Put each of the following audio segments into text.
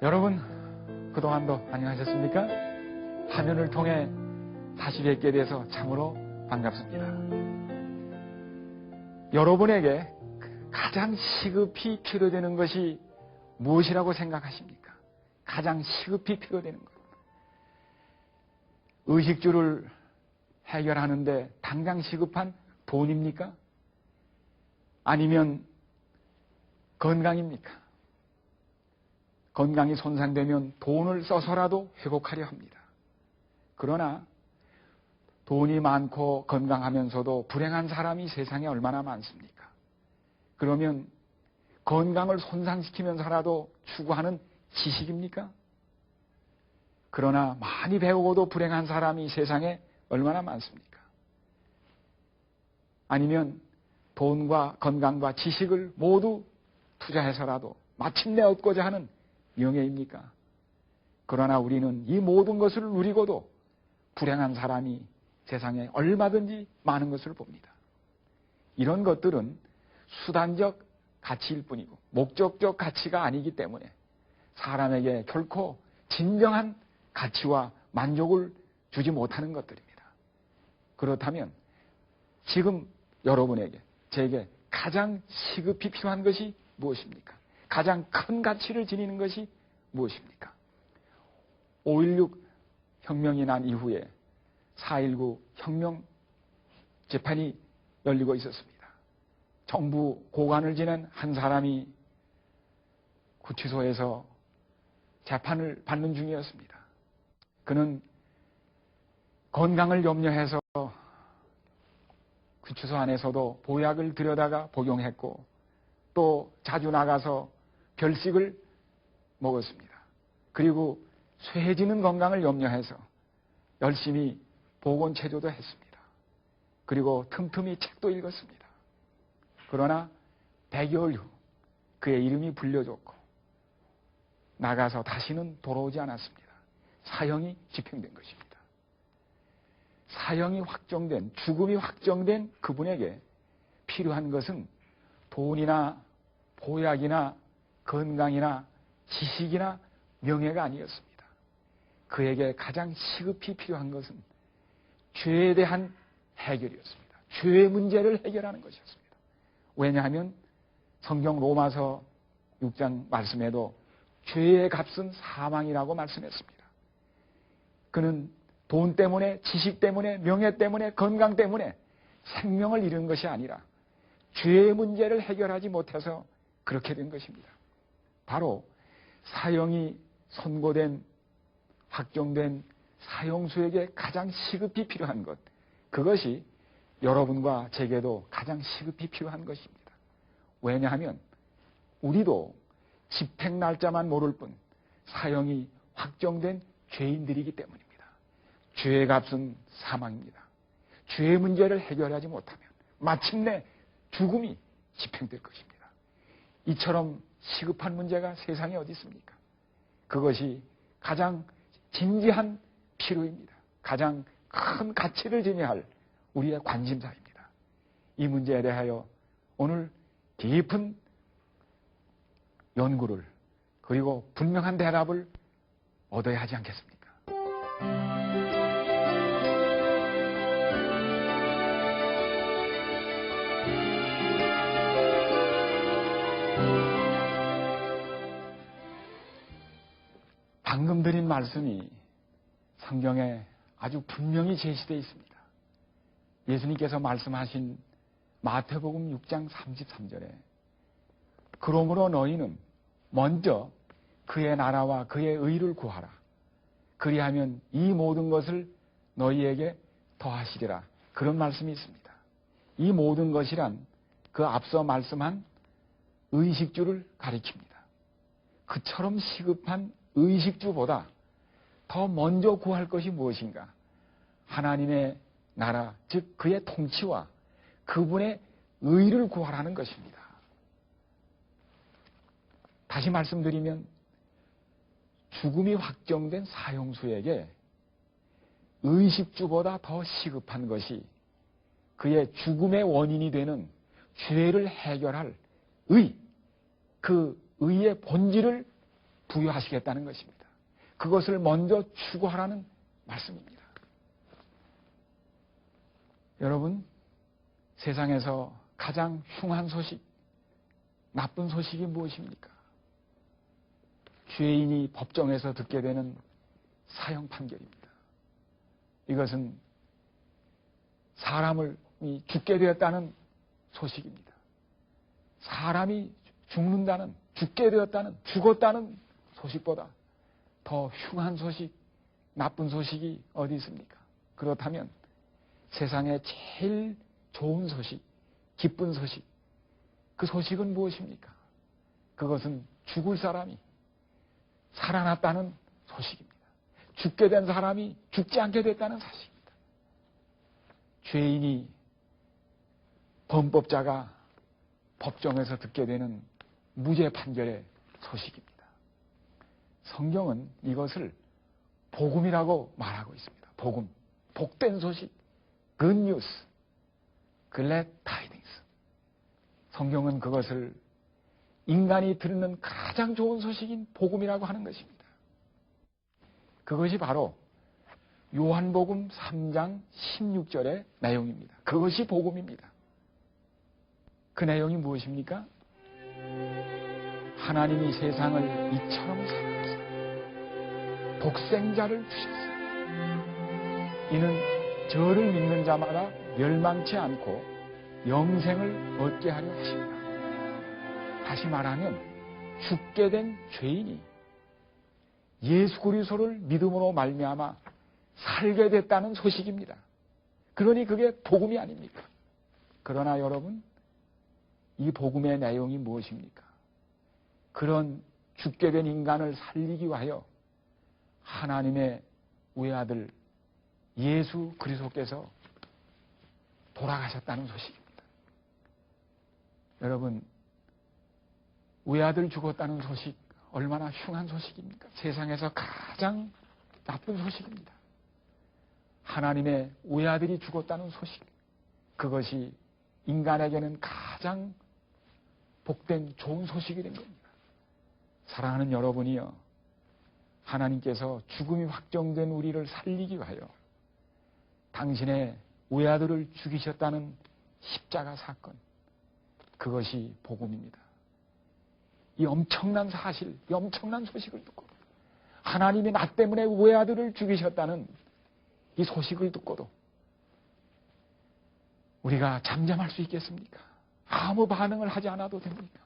여러분, 그동안도 안녕하셨습니까? 화면을 통해 다시 뵙게 돼서 참으로 반갑습니다. 여러분에게 가장 시급히 필요되는 것이 무엇이라고 생각하십니까? 가장 시급히 필요되는 것. 의식주를 해결하는데 당장 시급한 돈입니까? 아니면 건강입니까? 건강이 손상되면 돈을 써서라도 회복하려 합니다. 그러나 돈이 많고 건강하면서도 불행한 사람이 세상에 얼마나 많습니까? 그러면 건강을 손상시키면서라도 추구하는 지식입니까? 그러나 많이 배우고도 불행한 사람이 세상에 얼마나 많습니까? 아니면 돈과 건강과 지식을 모두 투자해서라도 마침내 얻고자 하는 명예입니까? 그러나 우리는 이 모든 것을 누리고도 불행한 사람이 세상에 얼마든지 많은 것을 봅니다. 이런 것들은 수단적 가치일 뿐이고 목적적 가치가 아니기 때문에 사람에게 결코 진정한 가치와 만족을 주지 못하는 것들입니다. 그렇다면 지금 여러분에게, 제게 가장 시급히 필요한 것이 무엇입니까? 가장 큰 가치를 지니는 것이 무엇입니까? 5.16 혁명이 난 이후에 4.19 혁명 재판이 열리고 있었습니다. 정부 고관을 지낸 한 사람이 구치소에서 재판을 받는 중이었습니다. 그는 건강을 염려해서 구치소 안에서도 보약을 들여다가 복용했고 또 자주 나가서 별식을 먹었습니다. 그리고 쇠해지는 건강을 염려해서 열심히 보건체조도 했습니다. 그리고 틈틈이 책도 읽었습니다. 그러나 100여일 후 그의 이름이 불려졌고 나가서 다시는 돌아오지 않았습니다. 사형이 집행된 것입니다. 사형이 확정된, 죽음이 확정된 그분에게 필요한 것은 돈이나 보약이나 건강이나 지식이나 명예가 아니었습니다. 그에게 가장 시급히 필요한 것은 죄에 대한 해결이었습니다. 죄의 문제를 해결하는 것이었습니다. 왜냐하면 성경 로마서 6장 말씀에도 죄의 값은 사망이라고 말씀했습니다. 그는 돈 때문에, 지식 때문에, 명예 때문에, 건강 때문에 생명을 잃은 것이 아니라 죄의 문제를 해결하지 못해서 그렇게 된 것입니다. 바로 사형이 선고된, 확정된 사형수에게 가장 시급히 필요한 것, 그것이 여러분과 제게도 가장 시급히 필요한 것입니다. 왜냐하면 우리도 집행 날짜만 모를 뿐 사형이 확정된 죄인들이기 때문입니다. 죄의 값은 사망입니다. 죄의 문제를 해결하지 못하면 마침내 죽음이 집행될 것입니다. 이처럼 시급한 문제가 세상에 어디 있습니까? 그것이 가장 진지한 필요입니다. 가장 큰 가치를 지니할 우리의 관심사입니다. 이 문제에 대하여 오늘 깊은 연구를 그리고 분명한 대답을 얻어야 하지 않겠습니까? 방금 드린 말씀이 성경에 아주 분명히 제시되어 있습니다. 예수님께서 말씀하신 마태복음 6장 33절에 그러므로 너희는 먼저 그의 나라와 그의 의를 구하라. 그리하면 이 모든 것을 너희에게 더하시리라. 그런 말씀이 있습니다. 이 모든 것이란 그 앞서 말씀한 의식주를 가리킵니다. 그처럼 시급한 의식주보다 더 먼저 구할 것이 무엇인가? 하나님의 나라, 즉 그의 통치와 그분의 의를 구하라는 것입니다. 다시 말씀드리면 죽음이 확정된 사형수에게 의식주보다 더 시급한 것이 그의 죽음의 원인이 되는 죄를 해결할 의, 그 의의 본질을 부여하시겠다는 것입니다. 그것을 먼저 추구하라는 말씀입니다. 여러분, 세상에서 가장 흉한 소식, 나쁜 소식이 무엇입니까? 죄인이 법정에서 듣게 되는 사형 판결입니다. 이것은 사람이 죽게 되었다는 소식입니다. 사람이 죽는다는, 죽게 되었다는, 죽었다는 소식보다 더 흉한 소식, 나쁜 소식이 어디 있습니까? 그렇다면 세상에 제일 좋은 소식, 기쁜 소식, 그 소식은 무엇입니까? 그것은 죽을 사람이 살아났다는 소식입니다. 죽게 된 사람이 죽지 않게 됐다는 사실입니다. 죄인이, 범법자가 법정에서 듣게 되는 무죄 판결의 소식입니다. 성경은 이것을 복음이라고 말하고 있습니다. 복음, 복된 소식, good news, glad tidings. 성경은 그것을 인간이 듣는 가장 좋은 소식인 복음이라고 하는 것입니다. 그것이 바로 요한복음 3장 16절의 내용입니다. 그것이 복음입니다. 그 내용이 무엇입니까? 하나님이 세상을 이처럼 사랑하사 독생자를 주셨으니 이는 저를 믿는 자마다 멸망치 않고 영생을 얻게 하려 하십니다. 다시 말하면 죽게 된 죄인이 예수 그리스도를 믿음으로 말미암아 살게 됐다는 소식입니다. 그러니 그게 복음이 아닙니까? 그러나 여러분, 이 복음의 내용이 무엇입니까? 그런 죽게 된 인간을 살리기 위하여 하나님의 외아들 예수 그리스도께서 돌아가셨다는 소식입니다. 여러분, 외아들 죽었다는 소식 얼마나 흉한 소식입니까? 세상에서 가장 나쁜 소식입니다. 하나님의 외아들이 죽었다는 소식, 그것이 인간에게는 가장 복된 좋은 소식이 된 겁니다. 사랑하는 여러분이요, 하나님께서 죽음이 확정된 우리를 살리기 위하여 당신의 외아들을 죽이셨다는 십자가 사건, 그것이 복음입니다. 이 엄청난 사실, 이 엄청난 소식을 듣고 하나님이 나 때문에 외아들을 죽이셨다는 이 소식을 듣고도 우리가 잠잠할 수 있겠습니까? 아무 반응을 하지 않아도 됩니까?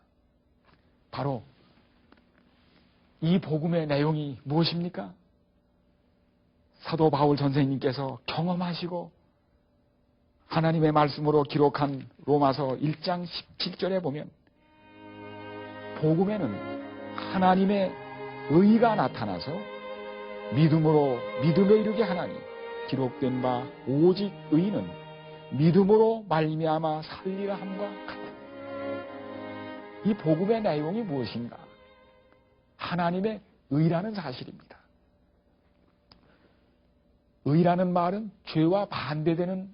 바로 이 복음의 내용이 무엇입니까? 사도 바울 선생님께서 경험하시고 하나님의 말씀으로 기록한 로마서 1장 17절에 보면 복음에는 하나님의 의가 나타나서 믿음으로 믿음에 이르게 하나니 기록된 바 오직 의는 믿음으로 말미암아 살리라 함과 같다. 이 복음의 내용이 무엇인가? 하나님의 의라는 사실입니다. 의라는 말은 죄와 반대되는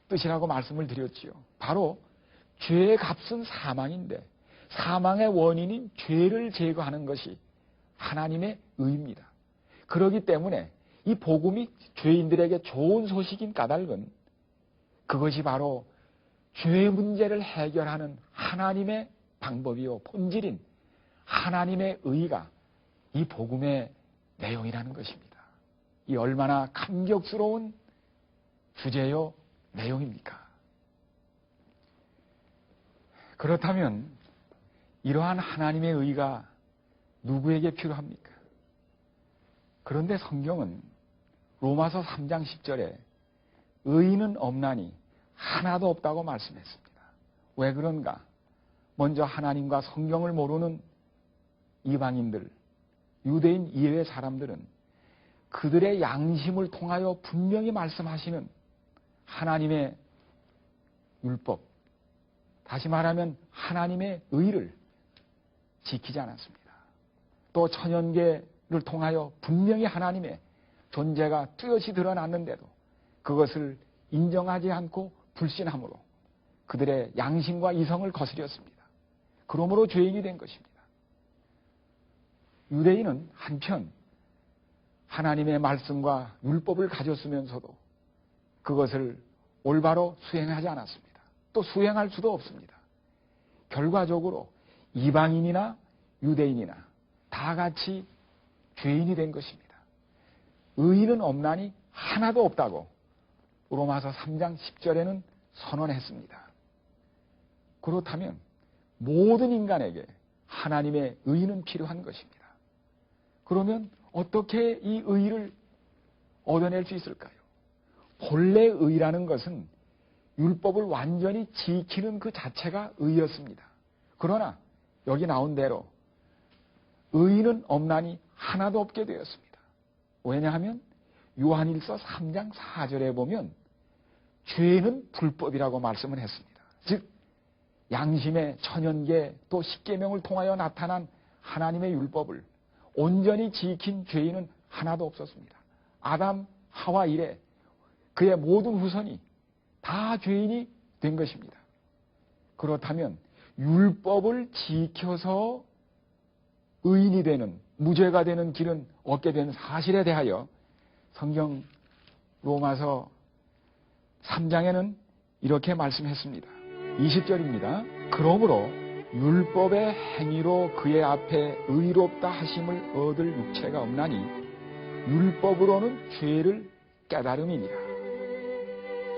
뜻이라고 말씀을 드렸지요. 바로 죄의 값은 사망인데 사망의 원인인 죄를 제거하는 것이 하나님의 의입니다. 그렇기 때문에 이 복음이 죄인들에게 좋은 소식인 까닭은 그것이 바로 죄의 문제를 해결하는 하나님의 방법이요 본질인 하나님의 의가 이 복음의 내용이라는 것입니다. 이 얼마나 감격스러운 주제요 내용입니까? 그렇다면 이러한 하나님의 의가 누구에게 필요합니까? 그런데 성경은 로마서 3장 10절에 의인은 없나니 하나도 없다고 말씀했습니다. 왜 그런가? 먼저 하나님과 성경을 모르는 이방인들, 유대인 이외의 사람들은 그들의 양심을 통하여 분명히 말씀하시는 하나님의 율법, 다시 말하면 하나님의 의를 지키지 않았습니다. 또 천연계를 통하여 분명히 하나님의 존재가 뚜렷이 드러났는데도 그것을 인정하지 않고 불신함으로 그들의 양심과 이성을 거스렸습니다. 그러므로 죄인이 된 것입니다. 유대인은 한편 하나님의 말씀과 율법을 가졌으면서도 그것을 올바로 수행하지 않았습니다. 또 수행할 수도 없습니다. 결과적으로 이방인이나 유대인이나 다 같이 죄인이 된 것입니다. 의인은 없나니 하나도 없다고 로마서 3장 10절에는 선언했습니다. 그렇다면 모든 인간에게 하나님의 의는 필요한 것입니다. 그러면 어떻게 이 의를 얻어낼 수 있을까요? 본래 의라는 것은 율법을 완전히 지키는 그 자체가 의였습니다. 그러나 여기 나온 대로 의인은 없나니 하나도 없게 되었습니다. 왜냐하면 요한일서 3장 4절에 보면 죄는 불법이라고 말씀을 했습니다. 즉 양심의 천연계 또 십계명을 통하여 나타난 하나님의 율법을 온전히 지킨 죄인은 하나도 없었습니다. 아담, 하와 이래 그의 모든 후손이 다 죄인이 된 것입니다. 그렇다면 율법을 지켜서 의인이 되는, 무죄가 되는 길은 얻게 된 사실에 대하여 성경 로마서 3장에는 이렇게 말씀했습니다. 20절입니다. 그러므로 율법의 행위로 그의 앞에 의롭다 하심을 얻을 육체가 없나니 율법으로는 죄를 깨달음이니라.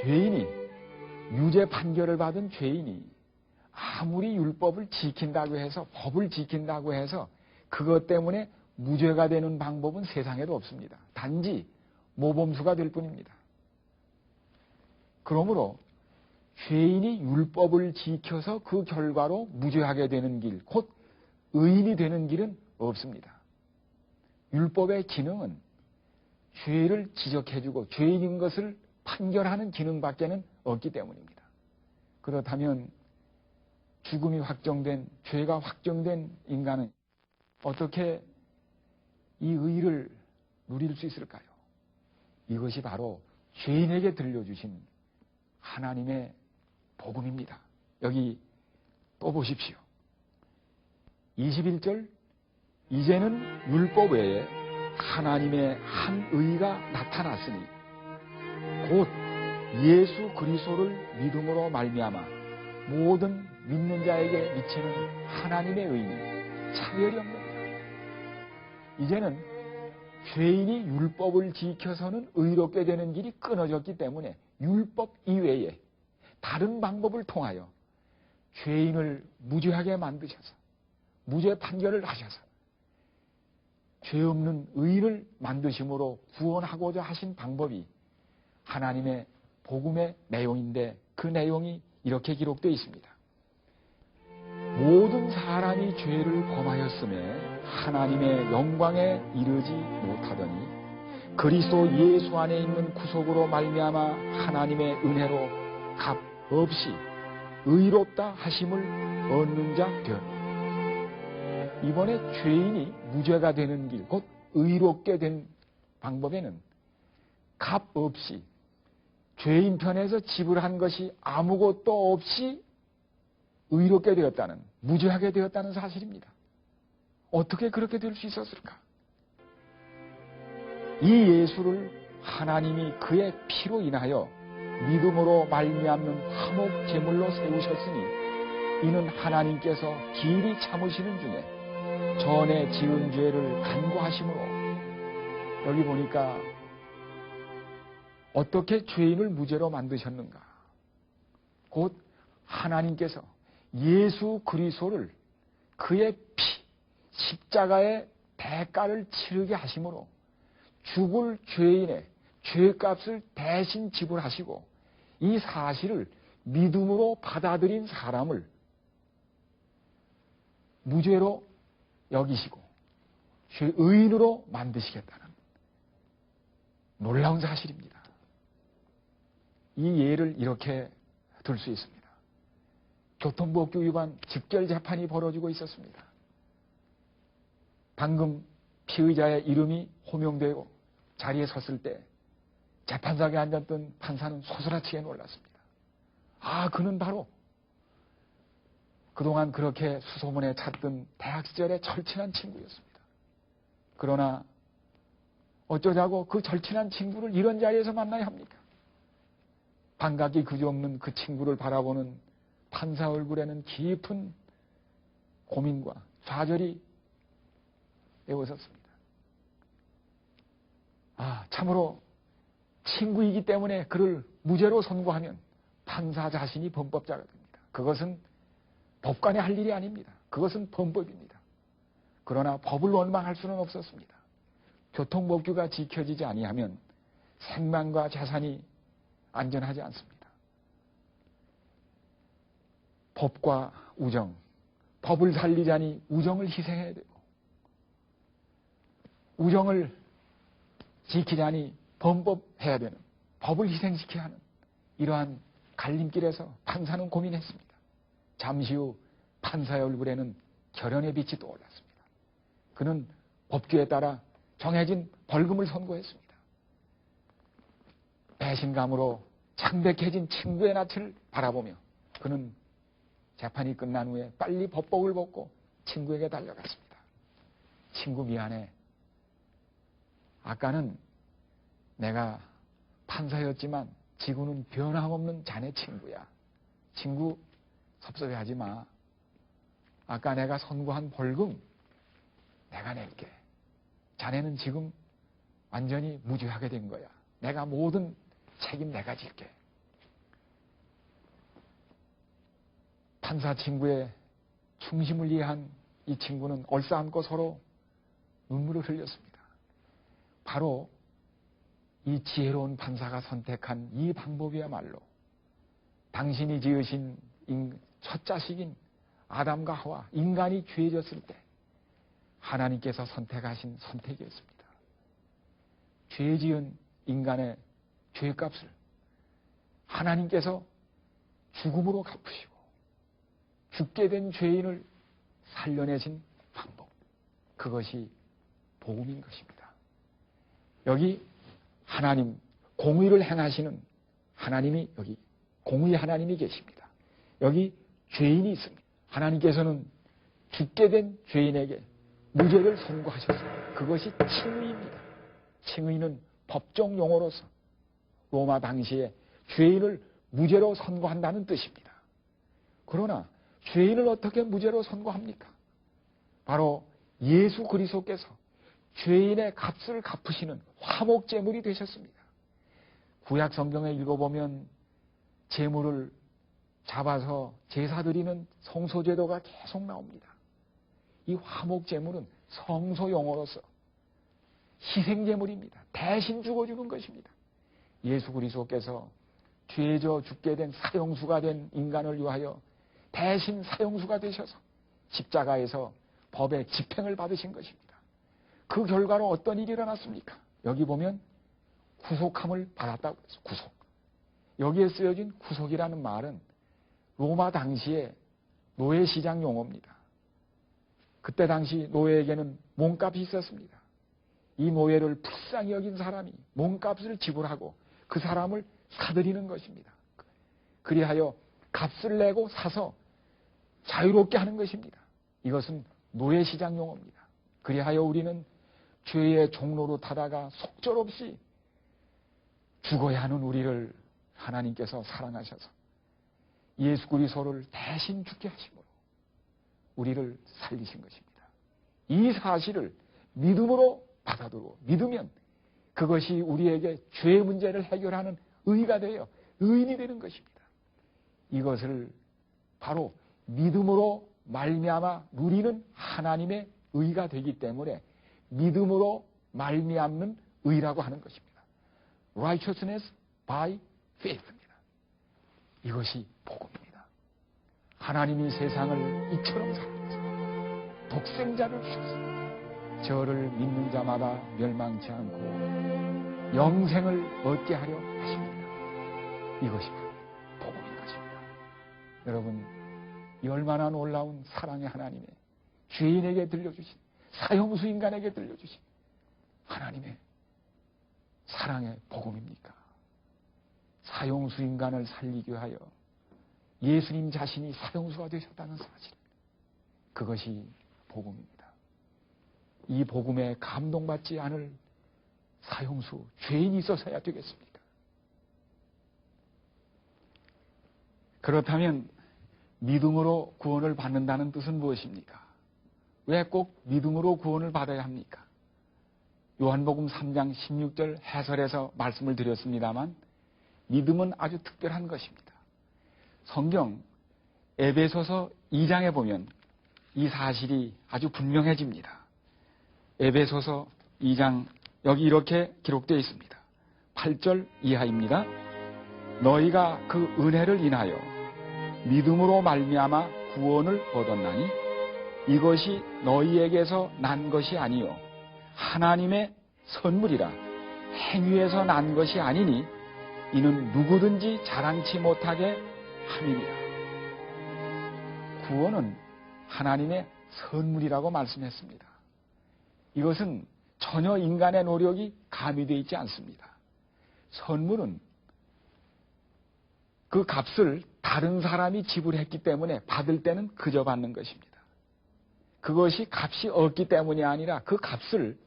죄인이 유죄 판결을 받은 죄인이 아무리 율법을 지킨다고 해서 법을 지킨다고 해서 그것 때문에 무죄가 되는 방법은 세상에도 없습니다. 단지 모범수가 될 뿐입니다. 그러므로 죄인이 율법을 지켜서 그 결과로 무죄하게 되는 길, 곧 의인이 되는 길은 없습니다. 율법의 기능은 죄를 지적해주고 죄인인 것을 판결하는 기능밖에는 없기 때문입니다. 그렇다면 죽음이 확정된, 죄가 확정된 인간은 어떻게 이 의를 누릴 수 있을까요? 이것이 바로 죄인에게 들려주신 하나님의 복음입니다. 여기 또 보십시오. 21절 이제는 율법 외에 하나님의 한 의가 나타났으니 곧 예수 그리스도를 믿음으로 말미암아 모든 믿는 자에게 미치는 하나님의 의는 차별이 없느니라. 이제는 죄인이 율법을 지켜서는 의롭게 되는 길이 끊어졌기 때문에 율법 이외에 다른 방법을 통하여 죄인을 무죄하게 만드셔서 무죄 판결을 하셔서 죄 없는 의인을 만드심으로 구원하고자 하신 방법이 하나님의 복음의 내용인데 그 내용이 이렇게 기록되어 있습니다. 모든 사람이 죄를 범하였음에 하나님의 영광에 이르지 못하더니 그리스도 예수 안에 있는 구속으로 말미암아 하나님의 은혜로 값 없이 의롭다 하심을 얻는 자 되었다. 이번에 죄인이 무죄가 되는 길, 곧 의롭게 된 방법에는 값 없이 죄인 편에서 지불한 것이 아무것도 없이 의롭게 되었다는, 무죄하게 되었다는 사실입니다. 어떻게 그렇게 될 수 있었을까? 이 예수를 하나님이 그의 피로 인하여 믿음으로 말미암는 화목 제물로 세우셨으니 이는 하나님께서 길이 참으시는 중에 전에 지은 죄를 간구하심으로 여기 보니까 어떻게 죄인을 무죄로 만드셨는가? 곧 하나님께서 예수 그리스도를 그의 피, 십자가의 대가를 치르게 하심으로 죽을 죄인의 죄값을 대신 지불하시고 이 사실을 믿음으로 받아들인 사람을 무죄로 여기시고 의인으로 만드시겠다는 놀라운 사실입니다. 이 예를 이렇게 들 수 있습니다. 교통법규 위반 직결 재판이 벌어지고 있었습니다. 방금 피의자의 이름이 호명되고 자리에 섰을 때 재판석에 앉았던 판사는 소스라치게 놀랐습니다. 아, 그는 바로 그동안 그렇게 수소문에 찾던 대학 시절의 절친한 친구였습니다. 그러나 어쩌자고 그 절친한 친구를 이런 자리에서 만나야 합니까? 반갑기 그지없는 그 친구를 바라보는 판사 얼굴에는 깊은 고민과 좌절이 에워졌습니다. 참으로 친구이기 때문에 그를 무죄로 선고하면 판사 자신이 범법자가 됩니다. 그것은 법관이 할 일이 아닙니다. 그것은 범법입니다. 그러나 법을 원망할 수는 없었습니다. 교통법규가 지켜지지 아니하면 생명과 재산이 안전하지 않습니다. 법과 우정, 법을 살리자니 우정을 희생해야 되고 우정을 지키자니 범법해야 되는, 법을 희생시켜야 하는 이러한 갈림길에서 판사는 고민했습니다. 잠시 후 판사의 얼굴에는 결연의 빛이 떠올랐습니다. 그는 법규에 따라 정해진 벌금을 선고했습니다. 배신감으로 창백해진 친구의 낯을 바라보며 그는 재판이 끝난 후에 빨리 법복을 벗고 친구에게 달려갔습니다. 친구 미안해. 아까는 내가 판사였지만 지구는 변함없는 자네 친구야. 친구 섭섭해하지 마. 아까 내가 선고한 벌금 내가 낼게. 자네는 지금 완전히 무죄하게 된 거야. 내가 모든 책임 내가 질게. 판사 친구의 충심을 이해한 이 친구는 얼싸안고 서로 눈물을 흘렸습니다. 바로 이 지혜로운 판사가 선택한 이 방법이야말로 당신이 지으신 첫 자식인 아담과 하와, 인간이 죄졌을 때 하나님께서 선택하신 선택이었습니다. 죄 지은 인간의 죄값을 하나님께서 죽음으로 갚으시고 죽게 된 죄인을 살려내신 방법, 그것이 복음인 것입니다. 여기 하나님, 공의를 행하시는 하나님이, 여기 공의 하나님이 계십니다. 여기 죄인이 있습니다. 하나님께서는 죽게 된 죄인에게 무죄를 선고하셨습니다. 그것이 칭의입니다. 칭의는 법정 용어로서 로마 당시에 죄인을 무죄로 선고한다는 뜻입니다. 그러나 죄인을 어떻게 무죄로 선고합니까? 바로 예수 그리스도께서 죄인의 값을 갚으시는 화목제물이 되셨습니다. 구약 성경에 읽어보면 제물을 잡아서 제사 드리는 성소제도가 계속 나옵니다. 이 화목제물은 성소 용어로서 희생제물입니다. 대신 죽어주는 것입니다. 예수 그리스도께서 죄져 죽게 된 사형수가 된 인간을 위하여 대신 사형수가 되셔서 십자가에서 법의 집행을 받으신 것입니다. 그 결과로 어떤 일이 일어났습니까? 여기 보면 구속함을 받았다고 해서 구속. 여기에 쓰여진 구속이라는 말은 로마 당시의 노예시장 용어입니다. 그때 당시 노예에게는 몸값이 있었습니다. 이 노예를 불쌍히 여긴 사람이 몸값을 지불하고 그 사람을 사들이는 것입니다. 그리하여 값을 내고 사서 자유롭게 하는 것입니다. 이것은 노예시장 용어입니다. 그리하여 우리는 죄의 종로로 타다가 속절없이 죽어야 하는 우리를 하나님께서 사랑하셔서 예수 그리스도를 대신 죽게 하심으로 우리를 살리신 것입니다. 이 사실을 믿음으로 받아들고 믿으면 그것이 우리에게 죄의 문제를 해결하는 의가 되어 의인이 되는 것입니다. 이것을 바로 믿음으로 말미암아 누리는 하나님의 의가 되기 때문에 믿음으로 말미암는 의라고 하는 것입니다. Righteousness by faith입니다. 이것이 복음입니다. 하나님이 세상을 이처럼 사랑해서 독생자를 주셨습니다. 저를 믿는 자마다 멸망치 않고 영생을 얻게 하려 하십니다. 이것이 복음인 것입니다. 여러분, 이 얼마나 놀라운 사랑의 하나님의 죄인에게 들려주신, 사형수 인간에게 들려주신 하나님의 사랑의 복음입니까? 사형수 인간을 살리기 위하여 예수님 자신이 사형수가 되셨다는 사실, 그것이 복음입니다. 이 복음에 감동받지 않을 사형수, 죄인이 있어서야 되겠습니까? 그렇다면 믿음으로 구원을 받는다는 뜻은 무엇입니까? 왜 꼭 믿음으로 구원을 받아야 합니까? 요한복음 3장 16절 해설에서 말씀을 드렸습니다만 믿음은 아주 특별한 것입니다. 성경 에베소서 2장에 보면 이 사실이 아주 분명해집니다. 에베소서 2장 여기 이렇게 기록되어 있습니다. 8절 이하입니다. 너희가 그 은혜를 인하여 믿음으로 말미암아 구원을 얻었나니 이것이 너희에게서 난 것이 아니요 하나님의 선물이라 행위에서 난 것이 아니니 이는 누구든지 자랑치 못하게 함이니라. 구원은 하나님의 선물이라고 말씀했습니다. 이것은 전혀 인간의 노력이 가미되어 있지 않습니다. 선물은 그 값을 다른 사람이 지불했기 때문에 받을 때는 그저 받는 것입니다. 그것이 값이 없기 때문이 아니라 그 값을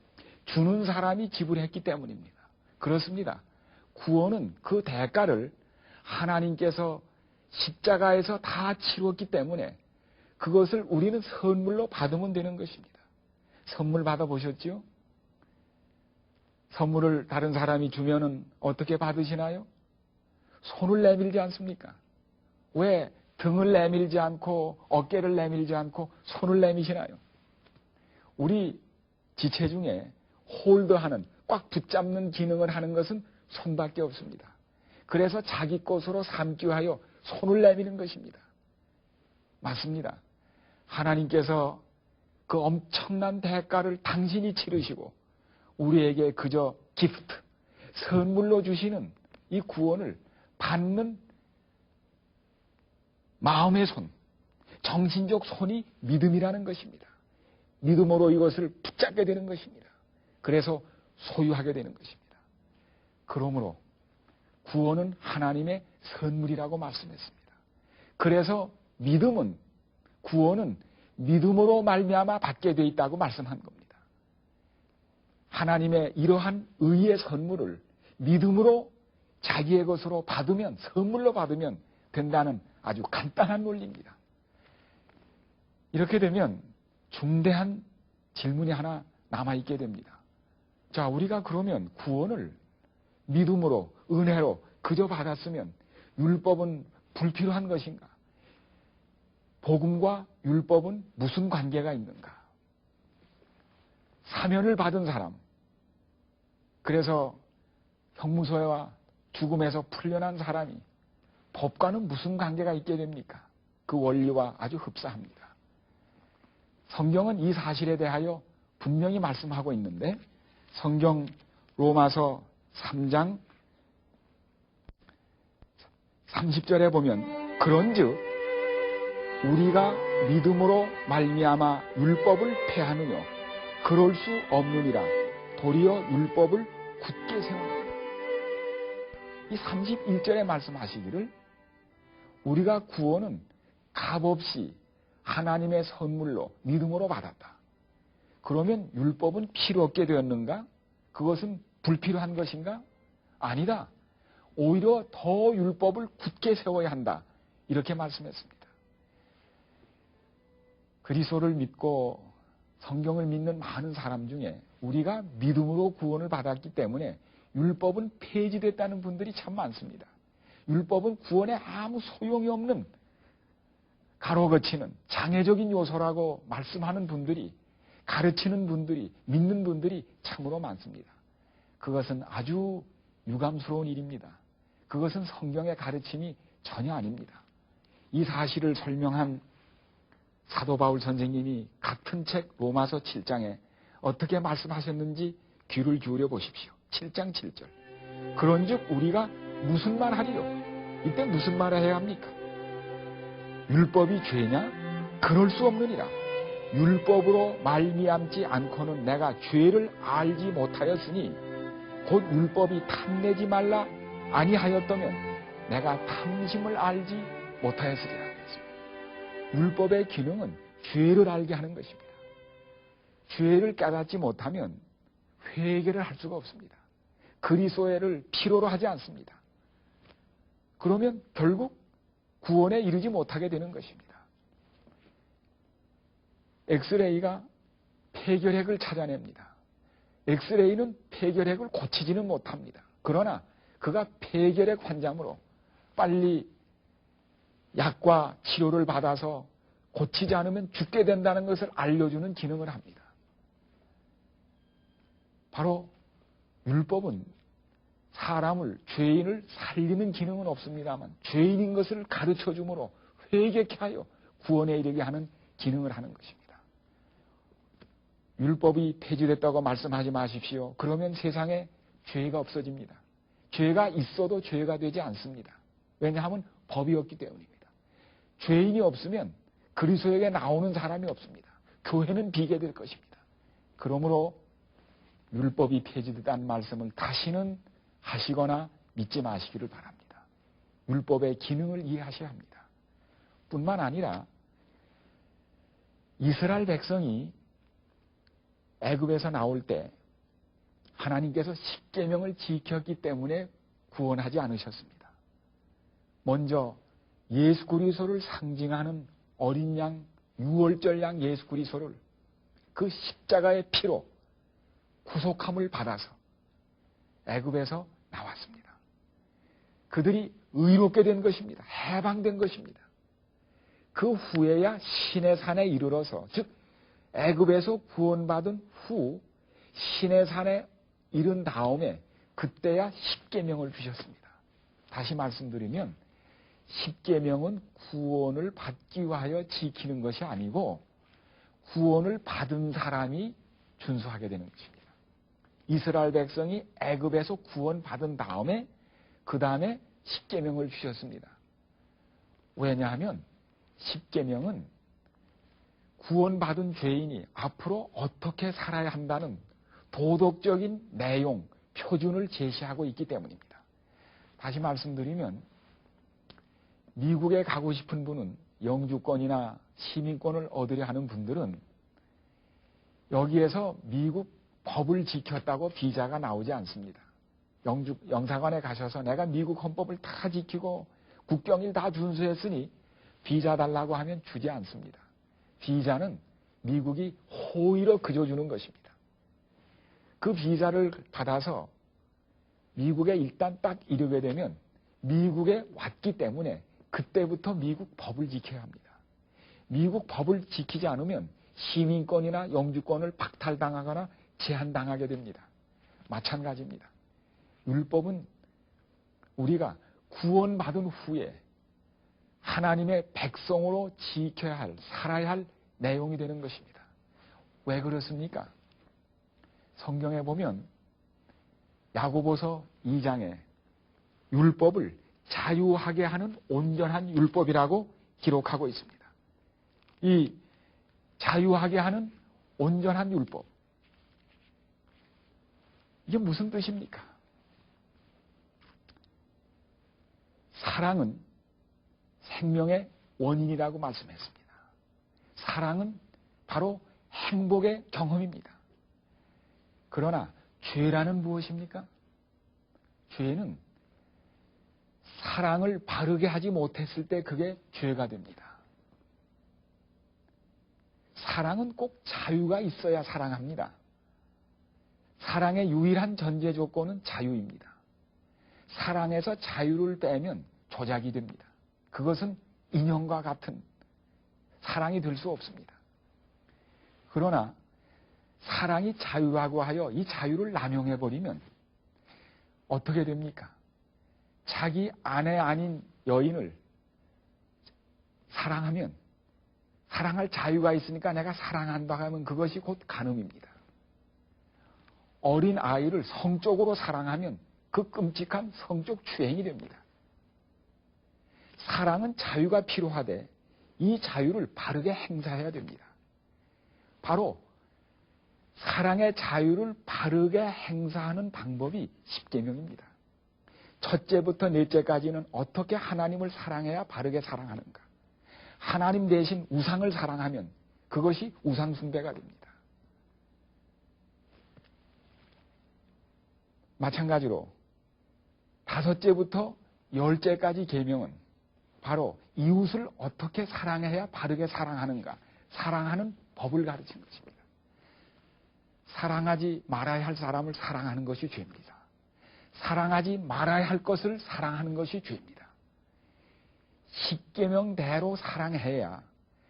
주는 사람이 지불했기 때문입니다. 그렇습니다. 구원은 그 대가를 하나님께서 십자가에서 다 치루었기 때문에 그것을 우리는 선물로 받으면 되는 것입니다. 선물 받아보셨죠? 선물을 다른 사람이 주면은 어떻게 받으시나요? 손을 내밀지 않습니까? 왜 등을 내밀지 않고 어깨를 내밀지 않고 손을 내미시나요? 우리 지체 중에 홀더하는, 꽉 붙잡는 기능을 하는 것은 손밖에 없습니다. 그래서 자기 것으로 삼기 위하여 손을 내미는 것입니다. 맞습니다. 하나님께서 그 엄청난 대가를 당신이 치르시고 우리에게 그저 기프트, 선물로 주시는 이 구원을 받는 마음의 손, 정신적 손이 믿음이라는 것입니다. 믿음으로 이것을 붙잡게 되는 것입니다. 그래서 소유하게 되는 것입니다. 그러므로 구원은 하나님의 선물이라고 말씀했습니다. 그래서 믿음은, 구원은 믿음으로 말미암아 받게 되어 있다고 말씀한 겁니다. 하나님의 이러한 의의 선물을 믿음으로 자기의 것으로 받으면, 선물로 받으면 된다는 아주 간단한 논리입니다. 이렇게 되면 중대한 질문이 하나 남아있게 됩니다. 자, 우리가 그러면 구원을 믿음으로, 은혜로 그저 받았으면 율법은 불필요한 것인가? 복음과 율법은 무슨 관계가 있는가? 사면을 받은 사람, 그래서 형무소와 죽음에서 풀려난 사람이 법과는 무슨 관계가 있게 됩니까? 그 원리와 아주 흡사합니다. 성경은 이 사실에 대하여 분명히 말씀하고 있는데 성경 로마서 3장 30절에 보면 그런즉 우리가 믿음으로 말미암아 율법을 폐하느뇨 그럴 수 없느니라 도리어 율법을 굳게 세우느니라. 이 31절에 말씀하시기를 우리가 구원은 값없이 하나님의 선물로 믿음으로 받았다. 그러면 율법은 필요 없게 되었는가? 그것은 불필요한 것인가? 아니다. 오히려 더 율법을 굳게 세워야 한다. 이렇게 말씀했습니다. 그리스도를 믿고 성경을 믿는 많은 사람 중에 우리가 믿음으로 구원을 받았기 때문에 율법은 폐지됐다는 분들이 참 많습니다. 율법은 구원에 아무 소용이 없는 가로거치는 장애적인 요소라고 말씀하는 분들이, 가르치는 분들이, 믿는 분들이 참으로 많습니다. 그것은 아주 유감스러운 일입니다. 그것은 성경의 가르침이 전혀 아닙니다. 이 사실을 설명한 사도 바울 선생님이 같은 책 로마서 7장에 어떻게 말씀하셨는지 귀를 기울여 보십시오. 7장 7절. 그런즉 우리가 무슨 말 하리요? 이때 무슨 말을 해야 합니까? 율법이 죄냐? 그럴 수 없느니라. 율법으로 말미암지 않고는 내가 죄를 알지 못하였으니 곧 율법이 탐내지 말라 아니하였다면 내가 탐심을 알지 못하였으리라. 율법의 기능은 죄를 알게 하는 것입니다. 죄를 깨닫지 못하면 회개를 할 수가 없습니다. 그리스도를 필요로 하지 않습니다. 그러면 결국 구원에 이르지 못하게 되는 것입니다. 엑스레이가 폐결핵을 찾아냅니다. 엑스레이는 폐결핵을 고치지는 못합니다. 그러나 그가 폐결핵 환자므로 빨리 약과 치료를 받아서 고치지 않으면 죽게 된다는 것을 알려주는 기능을 합니다. 바로 율법은 사람을, 죄인을 살리는 기능은 없습니다만 죄인인 것을 가르쳐 주므로 회개케 하여 구원에 이르게 하는 기능을 하는 것입니다. 율법이 폐지됐다고 말씀하지 마십시오. 그러면 세상에 죄가 없어집니다. 죄가 있어도 죄가 되지 않습니다. 왜냐하면 법이 없기 때문입니다. 죄인이 없으면 그리스도에게 나오는 사람이 없습니다. 교회는 비게 될 것입니다. 그러므로 율법이 폐지됐다는 말씀을 다시는 하시거나 믿지 마시기를 바랍니다. 율법의 기능을 이해하셔야 합니다. 뿐만 아니라 이스라엘 백성이 애굽에서 나올 때 하나님께서 십계명을 지켰기 때문에 구원하지 않으셨습니다. 먼저 예수 그리스도를 상징하는 어린 양, 유월절 양 예수 그리스도를 그 십자가의 피로 구속함을 받아서 애굽에서 나왔습니다. 그들이 의롭게 된 것입니다. 해방된 것입니다. 그 후에야 시내산에 이르러서, 즉 애굽에서 구원받은 후 시내산에 이른 다음에 그때야 십계명을 주셨습니다. 다시 말씀드리면 십계명은 구원을 받기 위하여 지키는 것이 아니고 구원을 받은 사람이 준수하게 되는 것입니다. 이스라엘 백성이 애굽에서 구원받은 다음에 그 다음에 십계명을 주셨습니다. 왜냐하면 십계명은 구원받은 죄인이 앞으로 어떻게 살아야 한다는 도덕적인 내용, 표준을 제시하고 있기 때문입니다. 다시 말씀드리면 미국에 가고 싶은 분은 영주권이나 시민권을 얻으려 하는 분들은 여기에서 미국 법을 지켰다고 비자가 나오지 않습니다. 영사관에 가셔서 내가 미국 헌법을 다 지키고 국경일 다 준수했으니 비자 달라고 하면 주지 않습니다. 비자는 미국이 호의로 그져주는 것입니다. 그 비자를 받아서 미국에 일단 딱 이르게 되면 미국에 왔기 때문에 그때부터 미국 법을 지켜야 합니다. 미국 법을 지키지 않으면 시민권이나 영주권을 박탈당하거나 제한당하게 됩니다. 마찬가지입니다. 율법은 우리가 구원받은 후에 하나님의 백성으로 지켜야 할, 살아야 할 내용이 되는 것입니다. 왜 그렇습니까? 성경에 보면 야고보서 2장에 율법을 자유하게 하는 온전한 율법이라고 기록하고 있습니다. 이 자유하게 하는 온전한 율법, 이게 무슨 뜻입니까? 사랑은 생명의 원인이라고 말씀했습니다. 사랑은 바로 행복의 경험입니다. 그러나 죄라는 무엇입니까? 죄는 사랑을 바르게 하지 못했을 때 그게 죄가 됩니다. 사랑은 꼭 자유가 있어야 사랑합니다. 사랑의 유일한 전제 조건은 자유입니다. 사랑에서 자유를 빼면 조작이 됩니다. 그것은 인형과 같은 사랑이 될 수 없습니다. 그러나 사랑이 자유하고 하여 이 자유를 남용해버리면 어떻게 됩니까? 자기 아내 아닌 여인을 사랑하면 사랑할 자유가 있으니까 내가 사랑한다 하면 그것이 곧 간음입니다. 어린 아이를 성적으로 사랑하면 그 끔찍한 성적 추행이 됩니다. 사랑은 자유가 필요하되 이 자유를 바르게 행사해야 됩니다. 바로 사랑의 자유를 바르게 행사하는 방법이 십계명입니다. 첫째부터 넷째까지는 어떻게 하나님을 사랑해야 바르게 사랑하는가. 하나님 대신 우상을 사랑하면 그것이 우상 숭배가 됩니다. 마찬가지로 5제부터 10제까지 계명은 바로 이웃을 어떻게 사랑해야 바르게 사랑하는가, 사랑하는 법을 가르친 것입니다. 사랑하지 말아야 할 사람을 사랑하는 것이 죄입니다. 사랑하지 말아야 할 것을 사랑하는 것이 죄입니다. 십계명대로 사랑해야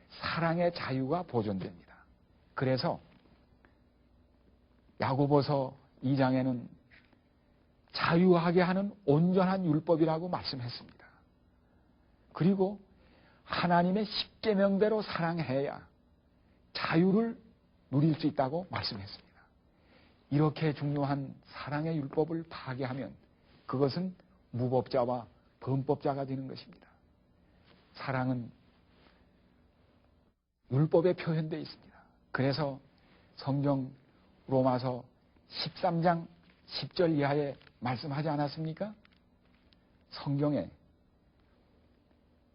사랑의 자유가 보존됩니다. 그래서 야고보서 2장에는 자유하게 하는 온전한 율법이라고 말씀했습니다. 그리고 하나님의 십계명대로 사랑해야 자유를 누릴 수 있다고 말씀했습니다. 이렇게 중요한 사랑의 율법을 파괴하면 그것은 무법자와 범법자가 되는 것입니다. 사랑은 율법에 표현되어 있습니다. 그래서 성경 로마서 13장 10절 이하에 말씀하지 않았습니까? 성경에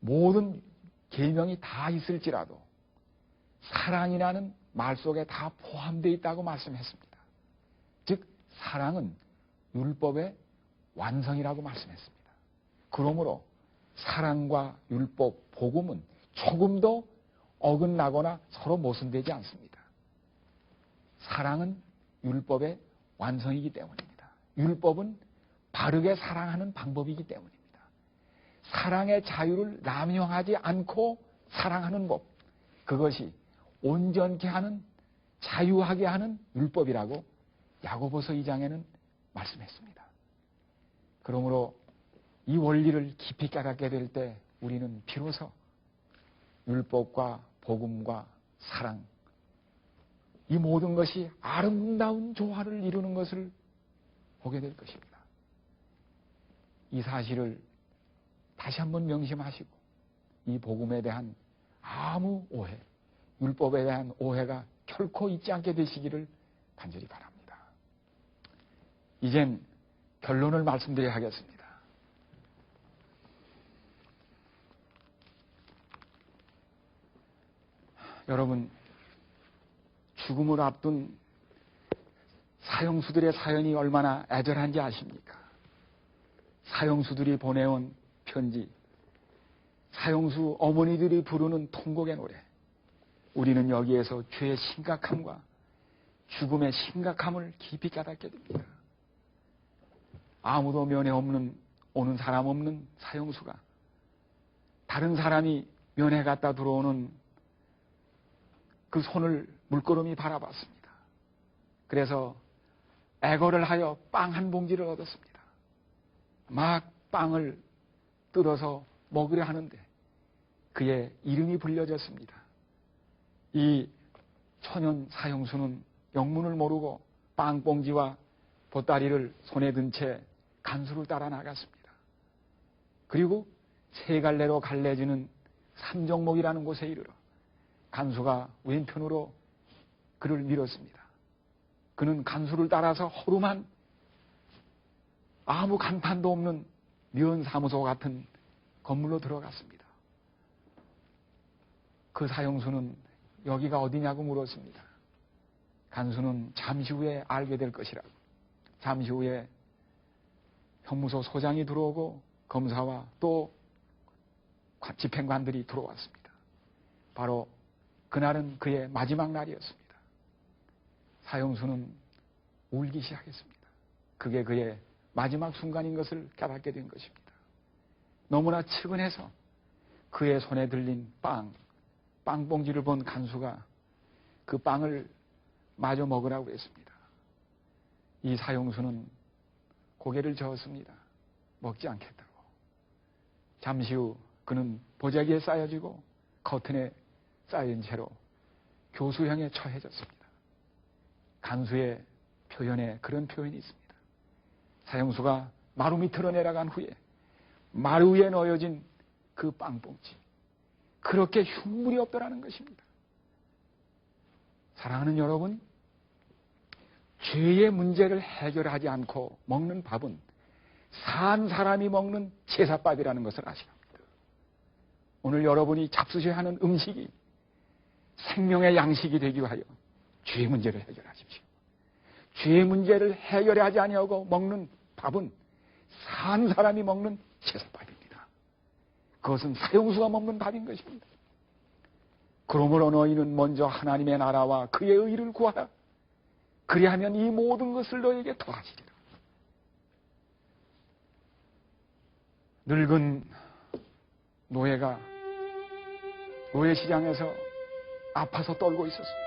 모든 계명이 다 있을지라도 사랑이라는 말 속에 다 포함되어 있다고 말씀했습니다. 즉 사랑은 율법의 완성이라고 말씀했습니다. 그러므로 사랑과 율법, 복음은 조금도 어긋나거나 서로 모순되지 않습니다. 사랑은 율법의 완성이기 때문입니다. 율법은 바르게 사랑하는 방법이기 때문입니다. 사랑의 자유를 남용하지 않고 사랑하는 법, 그것이 온전케 하는, 자유하게 하는 율법이라고 야고보서 2장에는 말씀했습니다. 그러므로 이 원리를 깊이 깨닫게 될 때 우리는 비로소 율법과 복음과 사랑, 이 모든 것이 아름다운 조화를 이루는 것을 보게 될 것입니다. 이 사실을 다시 한번 명심하시고 이 복음에 대한 아무 오해, 율법에 대한 오해가 결코 있지 않게 되시기를 간절히 바랍니다. 이젠 결론을 말씀드려야 하겠습니다. 여러분, 죽음을 앞둔 사형수들의 사연이 얼마나 애절한지 아십니까? 사형수들이 보내온 편지, 사형수 어머니들이 부르는 통곡의 노래, 우리는 여기에서 죄의 심각함과 죽음의 심각함을 깊이 깨닫게 됩니다. 아무도 면회 없는, 오는 사람 없는 사형수가 다른 사람이 면회 갔다 들어오는 그 손을 물끄러미 바라봤습니다. 그래서 애걸을 하여 빵 한 봉지를 얻었습니다. 막 빵을 뜯어서 먹으려 하는데 그의 이름이 불려졌습니다. 이 천연 사형수는 영문을 모르고 빵봉지와 보따리를 손에 든 채 간수를 따라 나갔습니다. 그리고 세 갈래로 갈라지는 삼정목이라는 곳에 이르러 간수가 왼편으로 그를 밀었습니다. 그는 간수를 따라서 허름한 아무 간판도 없는 면사무소 같은 건물로 들어갔습니다. 그 사형수는 여기가 어디냐고 물었습니다. 간수는 잠시 후에 알게 될 것이라고. 잠시 후에 형무소 소장이 들어오고 검사와 또 집행관들이 들어왔습니다. 바로 그날은 그의 마지막 날이었습니다. 사형수는 울기 시작했습니다. 그게 그의 마지막 순간인 것을 깨닫게 된 것입니다. 너무나 측은해서 그의 손에 들린 빵봉지를 본 간수가 그 빵을 마저 먹으라고 했습니다. 이 사형수는 고개를 저었습니다. 먹지 않겠다고. 잠시 후 그는 보자기에 쌓여지고 커튼에 쌓인 채로 교수형에 처해졌습니다. 간수의 표현에 그런 표현이 있습니다. 사형수가 마루 밑으로 내려간 후에 마루 위에 놓여진 그 빵봉지, 그렇게 흉물이 없더라는 것입니다. 사랑하는 여러분, 죄의 문제를 해결하지 않고 먹는 밥은 산 사람이 먹는 제사밥이라는 것을 아셔야 합니다. 오늘 여러분이 잡수셔야 하는 음식이 생명의 양식이 되기 위하여 죄의 문제를 해결하십시오. 죄의 문제를 해결하지 아니하고 먹는 밥은 산 사람이 먹는 채소밥입니다. 그것은 사형수가 먹는 밥인 것입니다. 그러므로 너희는 먼저 하나님의 나라와 그의 의를 구하라. 그리하면 이 모든 것을 너희에게 더하시리라. 늙은 노예가 노예시장에서 아파서 떨고 있었습니다.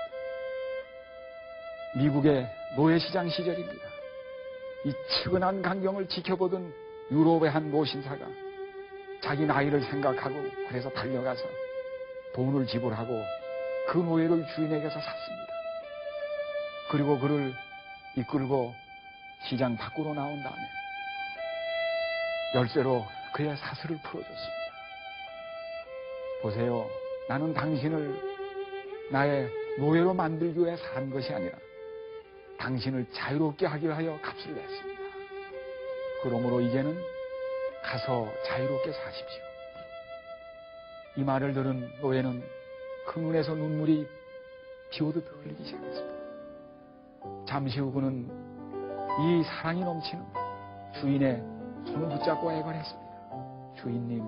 미국의 노예시장 시절입니다. 이 측은한 광경을 지켜보던 유럽의 한 모신사가 자기 나이를 생각하고 그래서 달려가서 돈을 지불하고 그 노예를 주인에게서 샀습니다. 그리고 그를 이끌고 시장 밖으로 나온 다음에 열쇠로 그의 사슬을 풀어줬습니다. 보세요. 나는 당신을 나의 노예로 만들기 위해 산 것이 아니라 당신을 자유롭게 하기 위하여 값을 냈습니다. 그러므로 이제는 가서 자유롭게 사십시오. 이 말을 들은 노예는 그 눈에서 눈물이 비오듯 흘리기 시작했습니다. 잠시 후 그는 이 사랑이 넘치는 주인의 손을 붙잡고 애걸했습니다. 주인님,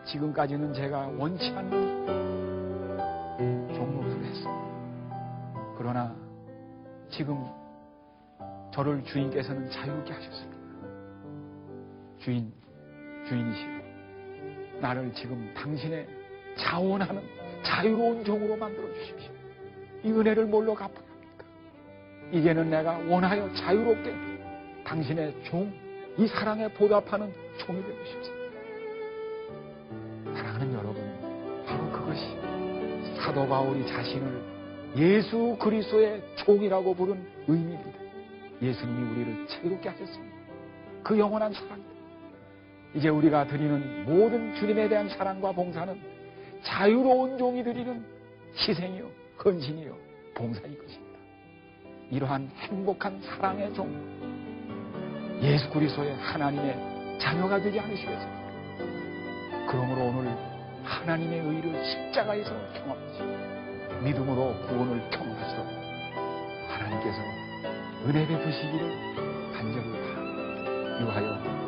지금까지는 제가 원치 않는 종로를 했습니다. 그러나 지금 저를 주인께서는 자유롭게 하셨습니다. 주인이시여, 나를 지금 당신의 자원하는 자유로운 종으로 만들어 주십시오. 이 은혜를 뭘로 갚아야 합니까? 이제는 내가 원하여 자유롭게 당신의 종, 이 사랑에 보답하는 종이 되고 싶습니다. 사랑하는 여러분, 바로 그것이 사도 바울이 자신을 예수 그리스도의 종이라고 부른 의미입니다. 예수님이 우리를 자유롭게 하셨습니다. 그 영원한 사랑입니다. 이제 우리가 드리는 모든 주님에 대한 사랑과 봉사는 자유로운 종이 드리는 희생이요, 헌신이요, 봉사인 것입니다. 이러한 행복한 사랑의 종, 예수 그리스도의 하나님의 자녀가 되지 않으시겠습니까? 그러므로 오늘 하나님의 의를 십자가에서 경험하시고 믿음으로 구원을 경험하시도록 하나님께서 은혜 베푸시기를 간절히 바랍니다. 유하여